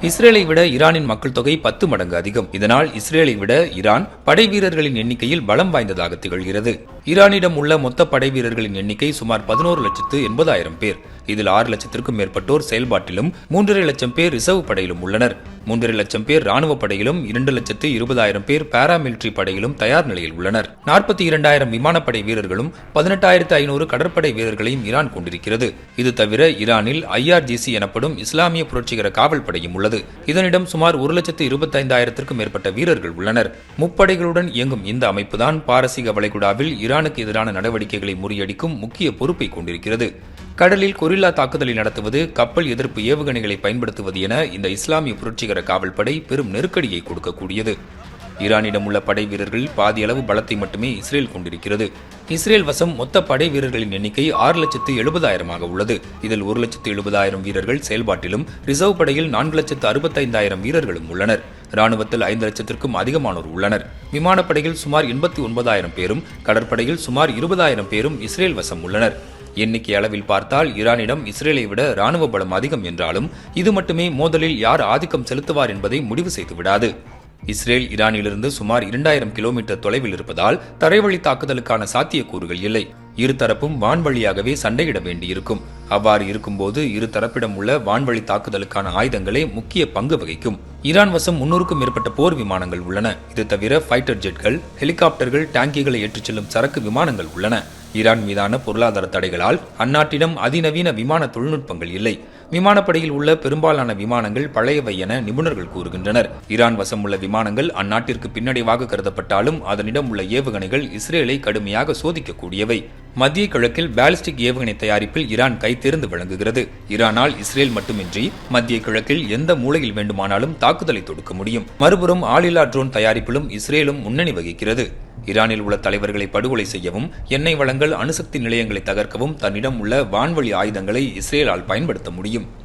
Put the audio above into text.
இஸ்ரேலை விட ஈரானின் மக்கள் தொகை 10 மடங்கு அதிகம். இதனால் இஸ்ரேலை விட ஈரான் படை வீரர்களின் எண்ணிக்கையில் பலம் வாய்ந்ததாக திகழ்கிறது. ஈரானிடம் உள்ள மொத்த படை வீரர்களின் எண்ணிக்கை சுமார் 11,80,000 பேர். இதில் 6 லட்சத்திற்கும் மேற்பட்டோர் செயல்பாட்டிலும் 3.5 லட்சம் பேர் ரிசர்வ் படையிலும் உள்ளனர். 3.5 லட்சம் பேர் ராணுவ படையிலும் 2,20,000 பேர் பாராமிலிட்டரி படையிலும் தயார் நிலையில் உள்ளனர். 42,000 விமானப்படை வீரர்களும் 18,500 கடற்படை வீரர்களையும் ஈரான் கொண்டிருக்கிறது. இது தவிர ஈரானில் IRGC எனப்படும் இஸ்லாமிய புரட்சிகர காவல் படையும் உள்ளது. இதனிடம் சுமார் 1,25,000க்கும் மேற்பட்ட வீரர்கள் உள்ளனர். முப்படைகளுடன் இயங்கும் இந்த அமைப்புதான் பாரசீக வளைகுடாவில் ஈரானுக்கு எதிரான நடவடிக்கைகளை முறியடிக்கும் முக்கிய பொறுப்பை கொண்டிருக்கிறது. கடலில் கொரில்லா தாக்குதலை நடத்துவது, கப்பல் எதிர்ப்பு ஏவுகணைகளை பயன்படுத்துவது என இந்த இஸ்லாமிய புரட்சிகர காவல் படை பெரும் நெருக்கடியை கொடுக்கக்கூடியது. ஈரானிடம் உள்ள படை வீரர்கள் பாதி அளவு பலத்தை மட்டுமே இஸ்ரேல் கொண்டிருக்கிறது. இஸ்ரேல் வசம் மொத்த படை வீரர்களின் எண்ணிக்கை 6,70,000 உள்ளது. இதில் 1,70,000 வீரர்கள் செயல்பாட்டிலும் ரிசர்வ் படையில் 4,65,000 வீரர்களும் உள்ளனர். ராணுவத்தில் 5 லட்சத்திற்கும் அதிகமானோர் உள்ளனர். விமானப்படையில் சுமார் 89,000 பேரும், கடற்படையில் சுமார் 20,000 பேரும் இஸ்ரேல் வசம் உள்ளனர். எண்ணிக்கை அளவில் பார்த்தால் ஈரானிடம் இஸ்ரேலை விட ராணுவ பலம் அதிகம் என்றாலும் இது மட்டுமே மோதலில் யார் ஆதிக்கம் செலுத்துவார் என்பதை முடிவு செய்துவிடாது. இஸ்ரேல் ஈரானிலிருந்து சுமார் 2,000 கிலோமீட்டர் தொலைவில் இருப்பதால் தரைவழி தாக்குதலுக்கான சாத்தியக்கூறுகள் இல்லை. இருதரப்பும் வான்வழியாகவே சண்டையிட வேண்டியிருக்கும். அவ்வாறு இருக்கும்போது இரு தரப்பிடம் உள்ள வான்வழி தாக்குதலுக்கான ஆயுதங்களே முக்கிய பங்கு வகிக்கும். ஈரான் வசம் 300க்கும் மேற்பட்ட போர் விமானங்கள் உள்ளன. இது தவிர ஃபைட்டர் ஜெட்கள், ஹெலிகாப்டர்கள், டாங்கிகளை ஏற்றிச் செல்லும் சரக்கு விமானங்கள் உள்ளன. ஈரான் மீதான பொருளாதார தடைகளால் அந்நாட்டிடம் அதிநவீன விமான தொழில்நுட்பங்கள் இல்லை. விமானப்படையில் உள்ள பெரும்பாலான விமானங்கள் பழையவை என நிபுணர்கள் கூறுகின்றனர். ஈரான் வசம் உள்ள விமானங்கள் அந்நாட்டிற்கு பின்னடைவாக கருதப்பட்டாலும் அதனிடம் உள்ள ஏவுகணைகள் இஸ்ரேலை கடுமையாக சோதிக்கக்கூடியவை. மத்திய கிழக்கில் பாலிஸ்டிக் ஏவுகணை தயாரிப்பில் ஈரான் கைதேர்ந்து விளங்குகிறது. ஈரானால் இஸ்ரேல் மட்டுமின்றி மத்திய கிழக்கில் எந்த மூலையில் வேண்டுமானாலும் தாக்குதலை தொடுக்க முடியும். மறுபுறம் ஆளில்லா ட்ரோன் தயாரிப்பிலும் இஸ்ரேலும் முன்னணி வகிக்கிறது. ஈரானில் உள்ள தலைவர்களை படுகொலை செய்யவும், எண்ணெய் வளங்கள், அணுசக்தி நிலையங்களை தகர்க்கவும் தன்னிடம் உள்ள வான்வழி ஆயுதங்களை இஸ்ரேலால் பயன்படுத்த முடியும்.